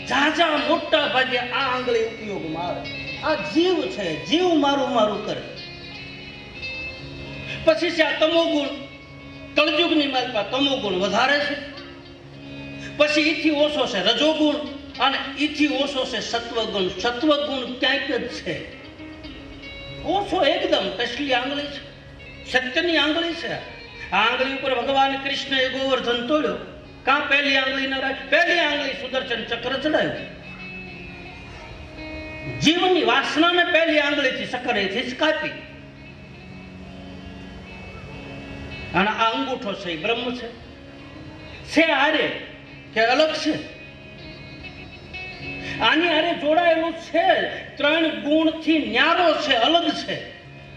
ઝાઝા મોટા ભાગે આ આંગળી ઉપયોગમાં આવે. આ જીવ છે, જીવ મારું મારું કરે. પછી છે આ તમોગુણ. કળયુગની માલપા તમોગુણ વધારે છે. પછી ઈથી ઓછો છે રજોગુણ, અને ઈથી ઓછો છે સત્વગુણ. સત્વગુણ ક્યાંક જ છે, ઓછો એકદમ. ટસલી આંગળી છે, સત્યની આંગળી છે. આ આંગળી ઉપર ભગવાન કૃષ્ણએ ગોવર્ધન તોડ્યો. કાં પહેલી આંગળી ન રાખી? પહેલી આંગળી સુદર્શન ચક્ર ચડાવ્યું. જીવની વાસનાને પહેલી આંગળીથી સકરેથી જ કાપી. અને આ અંગૂઠો છે એ બ્રહ્મ છે હારે કે અલગ છે? આની હારે જોડાયેલું છે, 3 ગુણથી ન્યારો છે, અલગ છે.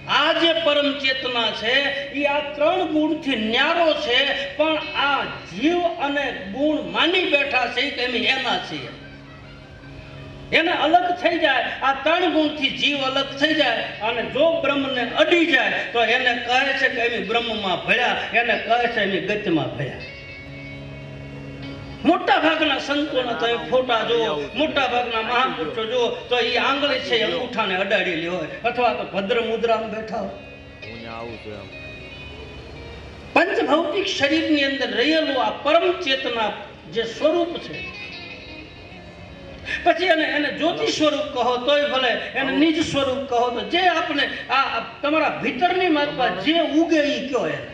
આ જે પરમ ચેતના છે એ આ 3 ગુણથી ન્યારો છે, પણ આ જીવ અને ગુણ માની બેઠા છે કે અમે એના છીએ. એને અલગ થઈ જાય. આ 3 ગુણથી જીવ અલગ થઈ જાય, અને જો બ્રહ્મને અડી જાય તો એને કહે છે કે અમે બ્રહ્મમાં ભળ્યા, એને કહે છે અમે ગતિમાં ભળ્યા. મોટા ભાગના સંતોના તમે ફોટા જુઓ, મોટા ભાગના મહાપુરુષો જુઓ, તો એ આંગળી છે અંગૂઠાને અડાડેલી હોય, અથવા તો ભદ્ર મુદ્રામાં બેઠા હોય. પંચભૌતિક શરીરની અંદર રહેલું આ પરમ ચેતના જે સ્વરૂપ છે, પછી એને જ્યોતિ સ્વરૂપ કહો તોય ભલે, એને નિજ સ્વરૂપ કહો તો, જે આપણે આ તમારા ભીતરની માત્રા જે ઉગે એ કયો. એને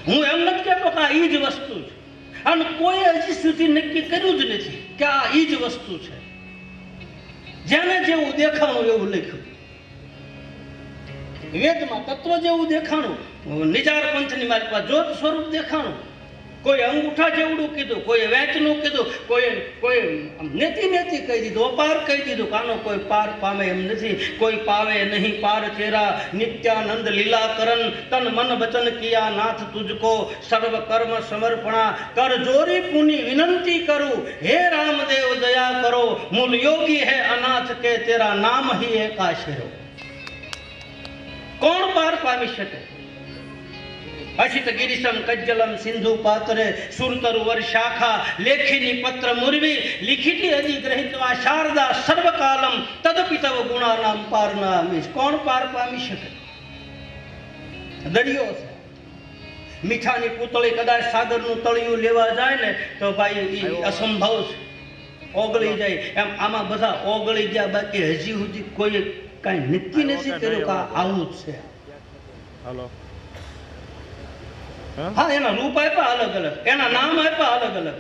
હું એમ નથી કહેતો કે આ ઈ જ વસ્તુ છે, અને કોઈ હજી સુધી નક્કી કર્યું જ નથી કે આ ઈ જ વસ્તુ છે. જેને જેવું દેખાણું એવું લખ્યું. વેદમાં તત્વ જેવું દેખાણું, નિજાર પંથની મારી જ્યોત સ્વરૂપ દેખાણું. કોઈ અંગૂઠા જેવડું કીધું, કોઈ વેચનું કીધું, કોઈ નેતી નેતી કહી દીધું, અપાર કહી દીધું. કાનો કોઈ પાર પામે એમ નથી. કોઈ પાવે નહીં પાર તેરા, નિત્યાનંદ લીલાકરણ, તન મન વચન કિયા નાથ તુજકો, સર્વ કર્મ સમર્પણા, કર જોરી પુની વિનંતી કરું, હે રામદેવ દયા કરો, મૂલ યોગી હે અનાથ કે તેરા નામ હી એક આશરો. કોણ પાર પામી શકે? અશિત ગિરિશમ કજ્જલમ સિંધુ પાત્રે, સુરતરુ વર્ષાખા, લેખિની પત્ર મુરવી, લિખિતી અધિગ્રહિત્વા શારદા સર્વકાલમ, તદપિ તવ ગુણાનામ પાર નામીશ. કોણ પાર પામી શકે? દરિયો છે, મીઠાની પૂતળી કદાચ સાગરનું તળિયું લેવા જાય ને તો ભાઈ એ અસંભવ છે, ઓગળી જાય. એમ આમાં બધા ઓગળી ગયા, બાકી હજી સુધી કોઈ કાંઈ નક્કી નથી કર્યું કે આવું જ છે. હા, એના રૂપ આપ્યા અલગ અલગ, એના નામ આપ્યા અલગ અલગ.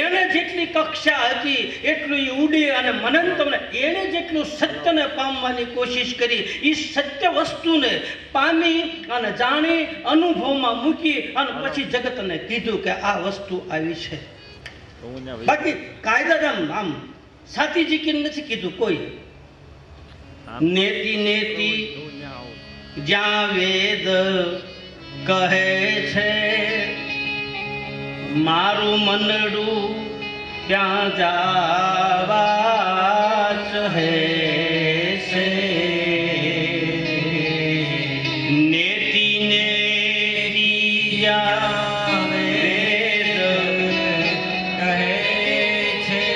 એને જેટલી કક્ષા હતી એટલું એ ઉડી. અને મને તમને એને જેટલું સત્યને પામવાની કોશિશ કરી, એ સત્ય વસ્તુને પામી અને જાણી અનુભવમાં મૂકી, અને પછી જગતને કીધું કે આ વસ્તુ આવી છે. બાકી કાયદા આમ સાતી જીકીને નથી કીધું કોઈ. નેતિ નેતિ જ્યાં વેદ કહે છે, મારું મનડું ત્યાં જાવા ચહે છે. નેતિ નેતિ જ્યાં વેદ કહે છે,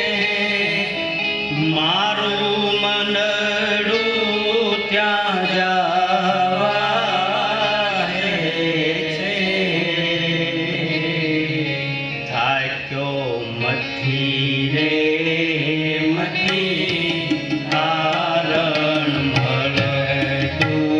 મારું મનડું ત્યાં જાવા કારણ મળતું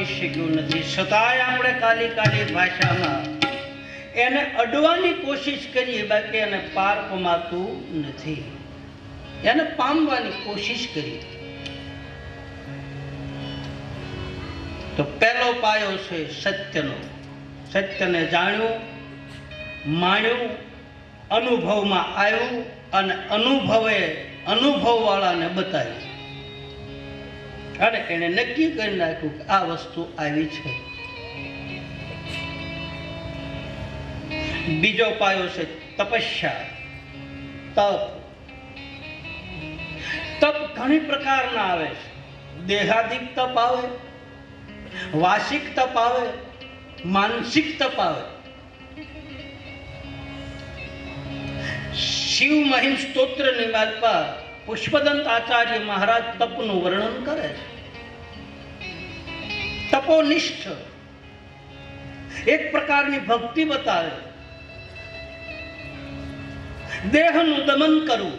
પામી શક્યું નથી, છતાંય આપણે કાલી કાલી ભાષામાં એને અડવાની કોશિશ કરીએ, બાકી એને પાર પમાતું નથી, એને પામવાની કોશિશ કરી. તો પહેલો પાયો છે સત્યનો. સત્યને જાણ્યું, માણ્યું, અનુભવમાં આવ્યું અને અનુભવવાળાને બતાવ્યું અને એને નક્કી કરી નાખ્યું કે આ વસ્તુ આવી છે. બીજો પાયો છે તપસ્યા, તપ. તપ ઘણી પ્રકારના આવે છે. દેહાદિક તપ આવે, વાર્ષિક તપ આવે, માનસિક તપ આવે. શિવ મહિમ સ્તોત્રની માલપા પુષ્પદંત આચાર્ય મહારાજ તપનું વર્ણન કરે છે. તપોનિષ્ઠ એક પ્રકારની ભક્તિ બતાવે. દેહનું દમન કરવું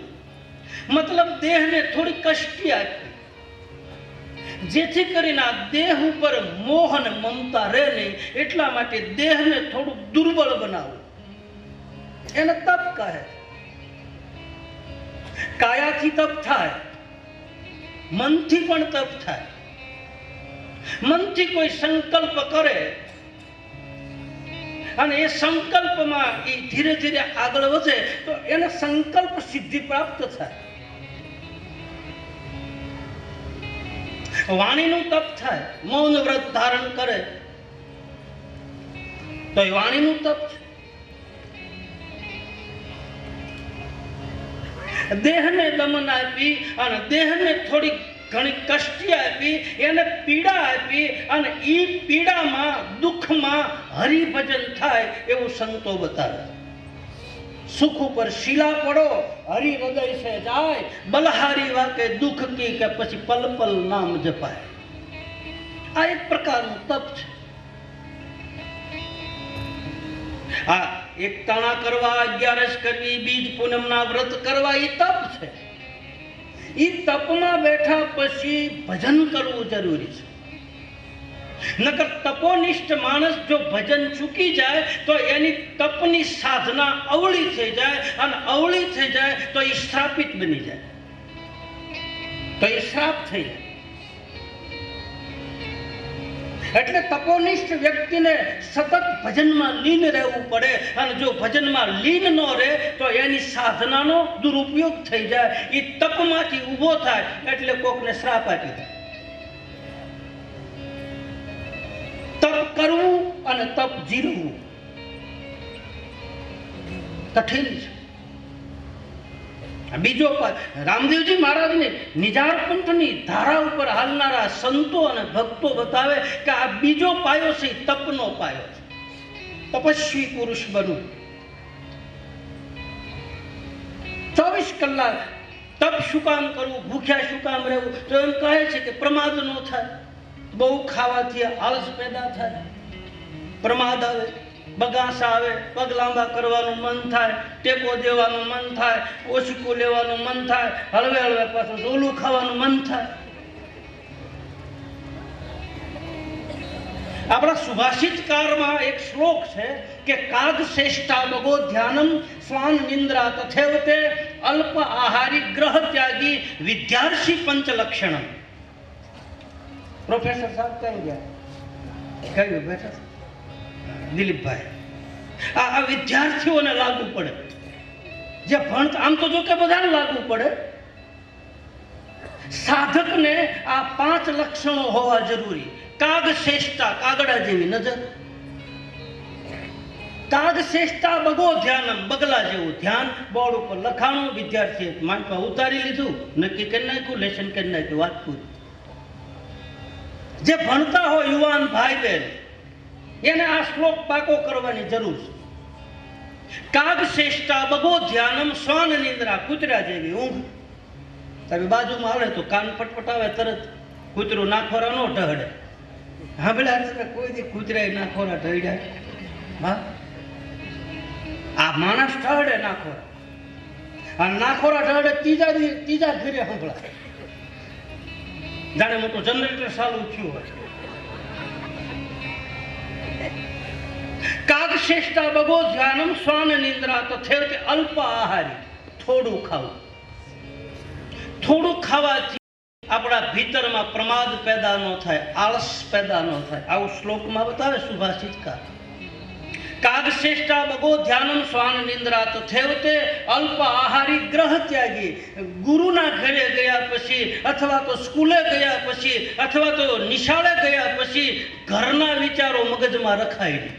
મતલબ દેહને થોડી કષ્ટી આપવી, જેથી કરીને આ દેહ ઉપર મોહ અને મમતા રહે નહીં, એટલા માટે દેહને થોડું દુર્બળ બનાવવું, એને તપ કહે. કાયાથી તપ થાય, મનથી પણ તપ થાય. મનથી કોઈ સંકલ્પ કરે અને એ સંકલ્પમાં એ ધીરે ધીરે આગળ વધે તો એને સંકલ્પ સિદ્ધિ પ્રાપ્ત થાય. વાણીનું તપ થાય, મૌન વ્રત ધારણ કરે તો એ વાણીનું તપ છે. દેહને દમન આપી અને દેહને થોડી ઘણી કષ્ટી આપી, એને પીડા આપી અને એ પીડામાં દુઃખમાં હરિભજન થાય એવું સંતો બતાવે. સુખ ઉપર શીલા પડો, હરિ હૃદય છે જાય, બલહારી વાકે દુઃખ કી કે પછી પલ પલ નામ જપાય. આ એક પ્રકારનું તપ છે. આ એકતાણા કરવા, 11 કરવી, બીજ પૂનમના વ્રત કરવા એ તપ છે. એ તપમાં બેઠા પછી ભજન કરવું જરૂરી છે. નકર તપોનિષ્ઠ માણસ જો ભજન ચૂકી જાય તો એની તપની સાધના અવળી થઈ જાય અને અવળી થઈ જાય તો એ શ્રાપિત બની જાય, તો એ શ્રાપ થઈ જાય. એટલે તપોનિષ્ઠ વ્યક્તિને સતત ભજનમાં લીન રહેવું પડે અને જો ભજનમાં લીન ન રહે તો એની સાધનાનો દુરુપયોગ થઈ જાય. એ તપમાંથી ઊભો થાય એટલે કોકને શ્રાપ આપી દે. તપ કરવું અને તપ જીરવું કઠિન છે. બીજો રામદેવજી મહારાજને નિજાર પંથની ધારા ઉપર હાલનારા સંતો અને ભક્તો બતાવે કે આ બીજો પાયો છે, તપનો પાયો છે. તપસ્વી પુરુષ બનવું. 24 કલાક તપ શું કામ કરવું, ભૂખ્યા શું કામ રહેવું? તો એમ કહે છે કે પ્રમાદ ન થાય. બહુ ખાવાથી આળસ પેદા થાય, પ્રમાદ આવે, બગાસા આવે, પગ લાંબા કરવાનું મન થાય, ટેકો દેવાનું મન થાય, ઓછકું લેવાનું મન થાય, હળવે હળવે પાછું ઝોલું ખાવાનું મન થાય. આપણા સુભાષિતકારમાં એક શ્લોક છે કે કાગ શ્રેષ્ઠા બગો ધ્યાનમ સ્વાન નિંદ્રા તથેવતે અલ્પ આહારી ગ્રહ ત્યાગી વિદ્યાર્થી પંચલક્ષણમ. પ્રોફેસર સાહેબ કઈ ગયા? કયું બેઠા દિલીપભાઈ. આ વિદ્યાર્થીઓને લાગુ પડે, જે ભણતા. આમ તો જો કે બધાને લાગુ પડે. સાધકને આ 5 લક્ષણો હોવા જરૂરી. કાગ શ્રેષ્ઠા, કાગડા જેવી નજર. કાગ શ્રેષ્ઠા બગો ધ્યાનમ, બગલા જેવું ધ્યાન. બોર્ડ ઉપર લખાણું, વિદ્યાર્થીએ માંડવા ઉતારી લીધું, નક્કી કરી નાખ્યું, લેશન કરી નાખ્યું, વાત પૂરી. જે ભણતા હોય યુવાન ભાઈ બહેન, એને આ શ્લોક પાકો કરવાની જરૂર છે. કાગ શ્રેષ્ઠા બગો ધ્યાનમ સ્વાન નિંદ્રા, કૂતરા જેવી ઊંઘ. તમે બાજુમાં આવે તો કાન પટપટાવે તરત. કૂતરું નાખોરા નો ઢહડે. સાંભળ્યા કોઈ દી કૂતરા નાખોરા ઢળ્યા? હા, આ માણસ ઢહડે નાખોરા. આ નાખોરા ઢહડે ત્રીજા ફેરે સંભળાય, જાણે મોટું જનરેટર ચાલુ થયું હોય. કાગશેષ્ટા બગો ધ્યાનમ શ્વાન નિંદ્રા તથેવતે અલ્પ આહારી. થોડું ખાવું. થોડું ખાવાથી આપણા ભીતરમાં પ્રમાદ પેદા ન થાય, આળસ પેદા ન થાય. આવું શ્લોકમાં બતાવે સુભાષિતકાર. કાગશેષ્ટા બગો ધ્યાનમ શ્વાન નિંદ્રા તથેવતે અલ્પ આહારી ગ્રહ ત્યાગી. ગુરુના ઘરે ગયા પછી અથવા તો સ્કૂલે ગયા પછી અથવા તો નિશાળે ગયા પછી ઘરના વિચારો મગજમાં રખાય નહીં.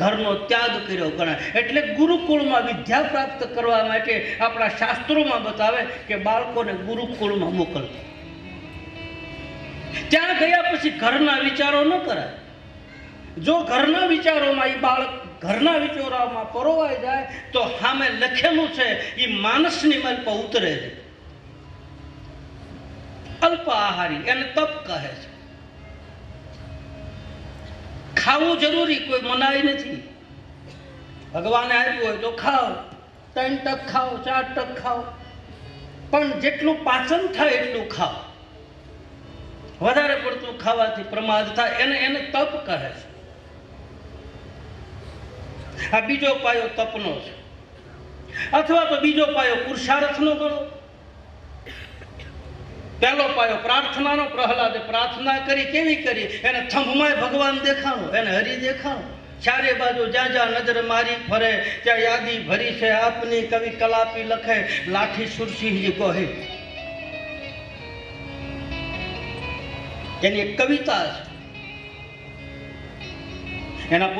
ઘરનો ત્યાગ કર્યો ગણાય. એટલે ગુરુકુળમાં વિદ્યા પ્રાપ્ત કરવા માટે આપણા શાસ્ત્રોમાં બતાવે કે બાળકોને ગુરુકુળમાં મોકલતા. ત્યાં ગયા પછી ઘરના વિચારો ન કરાય. જો ઘરના વિચારોમાં એ બાળક ઘરના વિચારોમાં પરોવાઈ જાય તો સામે લખેલું છે એ માણસની મલ પર ઉતરે છે. અલ્પ આહારી એને તપ કહે છે. ખાવું જરૂરી, કોઈ મનાઈ નથી. ભગવાને આપ્યું હોય તો ખાઓ, 3 ટક ખાઓ, 4 ટક ખાઓ, પણ જેટલું પાચન થાય એટલું ખાઓ. વધારે પડતું ખાવાથી પ્રમાદ થાય. એને તપ કહે છે. આ બીજો પાયો તપનો છે. અથવા તો બીજો પાયો પુરુષાર્થનો ગણો. પહેલો પાયો પ્રાર્થનાનો. પ્રહલાદે પ્રાર્થના કરી. કેવી કરી? એને થંભમાં ભગવાન દેખાણો, એને હરિ દેખાણો. ચારે બાજુ જ્યાં જ્યાં નજર મારી ફરે ત્યાં યાદી ભરી છે આપની. કવિ કલાપી લખે લાઠી સુરસિંહજી કહે. એની એક કવિતા છે. એના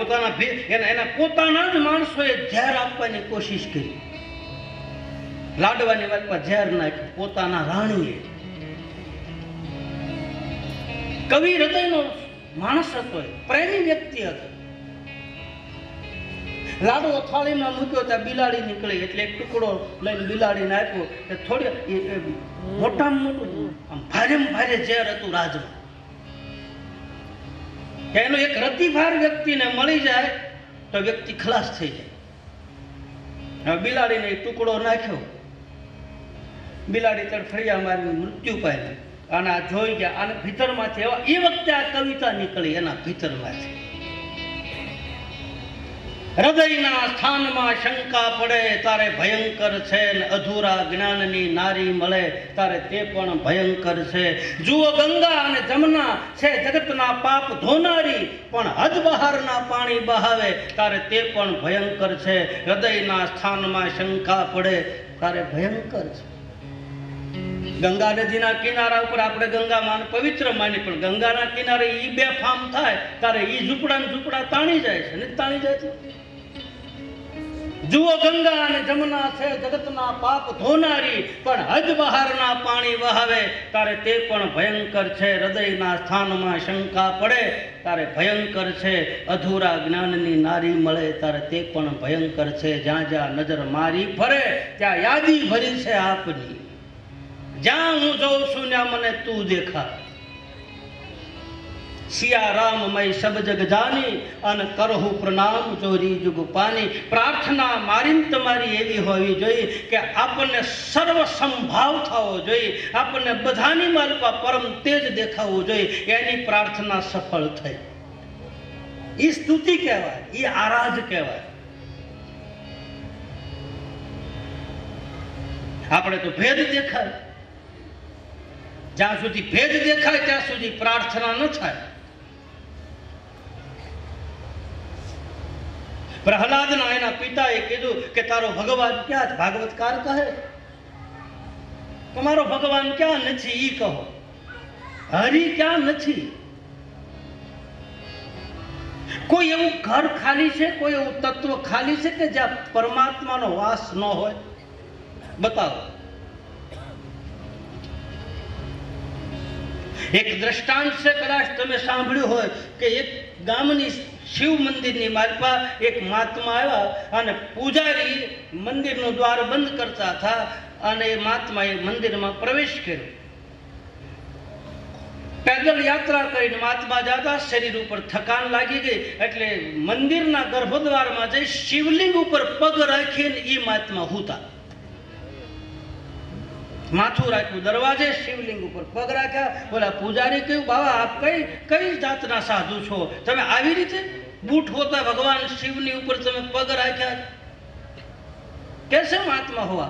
પોતાના જ માણસોએ ઝેર આપવાની કોશિશ કરી. લાડવાની વાત પર ઝેર નાખ્યું પોતાના રાણીએ. કવિ હૃદયનો માણસ હતો, પ્રેમી વ્યક્તિ હતો. લાડવો થાળીમાં મૂક્યો ત્યાં બિલાડી નીકળી એટલે એક ટુકડો લઈને બિલાડીને આપ્યો. થોડી મોટામાં મોટું આમ ભારે ઝેર હતું રાજમાં. એનો એક રતિભાર વ્યક્તિને મળી જાય તો વ્યક્તિ ખલાસ થઈ જાય. હવે બિલાડીને ટુકડો નાખ્યો, બિલાડી તડફડિયા મારીને મૃત્યુ પામ્યું. અને આ જોઈ ગયા. અને ભીતરમાંથી એ વખતે આ કવિતા નીકળી એના ભીતરમાંથી. હૃદયના સ્થાનમાં શંકા પડે તારે ભયંકર છે, ને અધૂરા જ્ઞાનની નારી મળે તારે તે પણ ભયંકર છે. જુઓ ગંગા અને જમના છે જગતના પાપ ધોનારી, પણ હદ બહારના પાણી બહાવે તારે તે પણ ભયંકર છે. હૃદયના સ્થાનમાં શંકા પડે તારે ભયંકર છે. ગંગા નદીના કિનારા ઉપર આપણે ગંગા માન પવિત્ર માની, પણ ગંગાના કિનારે ઈ બેફામ થાય તારે ઈ ઝૂંપડા તાણી જાય છે ને તાણી જાય છે. જુઓ ગંગા અને જમના છે જગતના પાપ ધોનારી, પણ હદ બહારના પાણી વહાવે તારે તે પણ ભયંકર છે. હૃદયના સ્થાનમાં શંકા પડે તારે ભયંકર છે. અધૂરા જ્ઞાનની નારી મળે તારે તે પણ ભયંકર છે. જ્યાં જ્યાં નજર મારી ફરે ત્યાં યાદી ભરી છે આપની. જ્યાં હું જોઉં છું ત્યાં મને તું દેખા. સિયા રામ મય સબ જગ જાની, અને કરહું પ્રણામ ચોરી જુગ પાની. પ્રાર્થના મારી તમારી એવી હોવી જોઈએ કે આપણને સર્વ સંભાવ થવો જોઈએ, આપણને બધાની માલપા પરમ તેજ દેખાવું જોઈએ. એની પ્રાર્થના સફળ થઈ. એ સ્તુતિ કહેવાય, એ આરાધ કહેવાય. આપણે તો ભેદ દેખાય. જ્યાં સુધી ભેદ દેખાય ત્યાં સુધી પ્રાર્થના ન થાય. પ્રહલાદના એના પિતાએ કીધું કે તારો ભગવાન ક્યાં? ભાગવતકાર કહે તમારો ભગવાન ક્યાં નથી ઈ કહો. હરિ ક્યાં નથી? કોઈ એવું ઘર ખાલી છે, કોઈ એવું તત્વ ખાલી છે કે જ્યાં પરમાત્માનો વાસ ન હોય? બતાવો. એક દ્રષ્ટાંત છે, કદાચ તમે સાંભળ્યું હોય કે એક ગામની શિવ મંદિરની માલપા એક મહાત્મા આવ્યા અને પૂજારી મંદિરનું દ્વાર બંધ કરતા હતા અને એ મહાત્માએ મંદિરમાં પ્રવેશ કર્યો. પેદલ યાત્રા કરીને મહાત્મા જતા, શરીર ઉપર થકાન લાગી ગઈ એટલે મંદિરના ગર્ભદ્વારમાં જઈ શિવલિંગ ઉપર પગ રાખીને એ મહાત્મા હુતા. માથું રાખ્યું દરવાજે, શિવલિંગ ઉપર પગ રાખ્યા. બોલા પૂજારી કહ્યું બાબા આપ કઈ જાતના સાધુ છો? તમે આવી રીતે बूट होता भगवान शिवनी ऊपर तमे पग राख्या, कैसे महात्मा हुआ?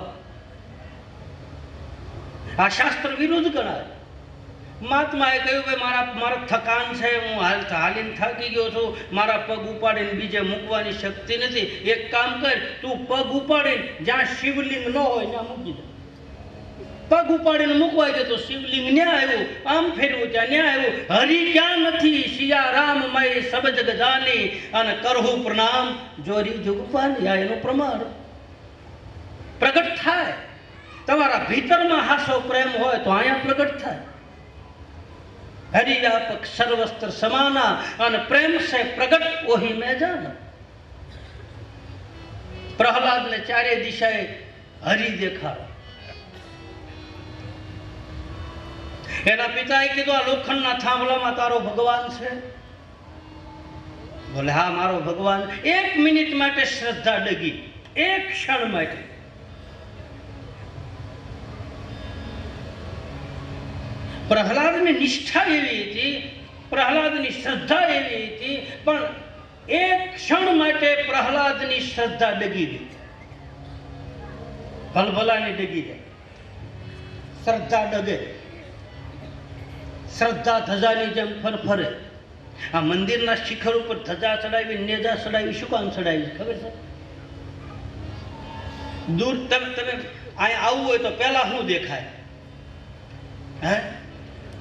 आ शास्त्र विरुद्ध गणाय। महात्माए કહ્યું ભાઈ મારા થકાન છે, હું હાલીને થાકી ગયો છું, મારા પગ ઉપાડીને બીજે મૂકવાની શક્તિ નથી, એક કામ કર, તું પગ ઉપાડીને જ્યાં શિવલિંગ ન હોય ત્યાં મૂકી દે. પગ ઉપાડીને મૂકવાય દે તો શિવલિંગ ન્યા આવ્યું, આમ ફેરવું ત્યાં ન્યા આવ્યું. હરિ ક્યાં નથી, સિયા રામ મય સબ જગ જાની, અને કરહુ પ્રણામ જોરી જુગપાની. આ એનું પ્રમાણ પ્રગટ થાય. તમારા ભીતરમાં હાસો પ્રેમ હોય તો અહીંયા પ્રગટ થાય. हरिव्यापक सर्वस्त्र समाना और प्रेम से प्रकट वही में जाना. प्रहलाद ने चारे दिशाए हरि देखा. एना पिताए कीधुं आ लोखंडना थांभलामां तारो भगवान छे? बोले हाँ मारो भगवान. एक मिनिट माटे श्रद्धा डगी, एक क्षण माटे. प्रहलाद ने निष्ठा एवी थी, प्रहलाद ની શ્રદ્ધા એવી હતી, પણ એક ક્ષણ માટે પ્રહલાદ ની શ્રદ્ધા ડગી ગઈ. ભલભલાની ડગી જાય. શ્રદ્ધા ડગે. શ્રદ્ધા ધજાની જેમ ફરફરે. આ મંદિરના શિખર ઉપર ધજા ચડાવી, નેજા ચડાવી, શું કામ ચડાવી ખબર છે? દૂર તમે અહીં આવવું હોય તો પહેલા શું દેખાય? હે,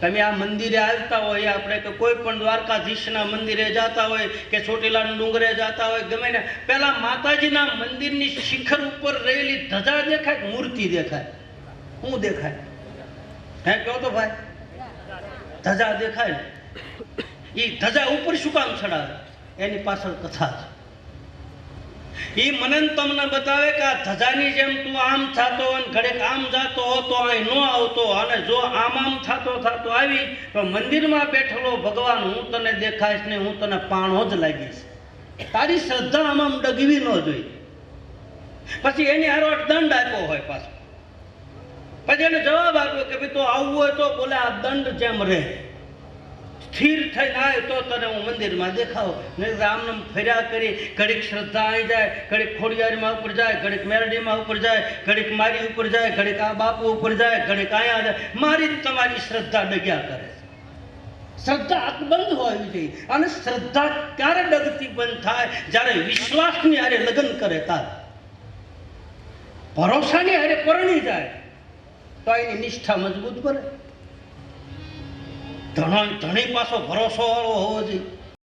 તમે આ મંદિરે આવતા હોય, આપણે કે કોઈ પણ દ્વારકાધીશના મંદિરે જતા હોય કે ચોટીલા ડુંગરે જતા હોય, ગમે ને પહેલા માતાજીના મંદિરની શિખર ઉપર રહેલી ધજા દેખાય, મૂર્તિ દેખાય? શું દેખાય? હે કહો તો ભાઈ, ધજા દેખાય ને. એ ધજા ઉપર શું કામ ચડાવે? એની પાછળ કથા છે. એ મને તમને બતાવે કે આ ધજાની જેમ તું આમ થતો અને ઘડેક આમ જાતો હતો, અહીં ન આવતો, અને જો આમ થતો આવી તો મંદિરમાં બેઠેલો ભગવાન હું તને દેખાઈશ ને, હું તને પાણો જ લાગીશ. તારી શ્રદ્ધા આમ ડગવી ન જોઈએ. પછી એની હારો દંડ આપ્યો હોય પાછો. પછી એને જવાબ આપ્યો કે ભાઈ તો આવવું હોય તો બોલે આ દંડ જેમ રહે, સ્થિર થઈને આવે તો તને હું મંદિરમાં દેખાવ. નહીં આમને ફર્યા કરી, ઘડીક શ્રદ્ધા આવી જાય, ઘડીક ખોડિયારીમાં ઉપર જાય, ઘડીક મેરડીમાં ઉપર જાય, ઘડીક મારી ઉપર જાય, ઘડીક આ બાપુ ઉપર જાય, ઘડીક અહીંયા જાય. મારી તમારી શ્રદ્ધા ડગ્યા કરે. શ્રદ્ધા અકબંધ હોવી જોઈએ. અને શ્રદ્ધા ક્યારે ડગતી બંધ થાય? જ્યારે વિશ્વાસની હારે લગ્ન કરે ત્યારે. ભરોસાની હારે પરણી જાય તો એની નિષ્ઠા મજબૂત બને. ધણી પાછો ભરોસો વાળો હોવો જોઈએ.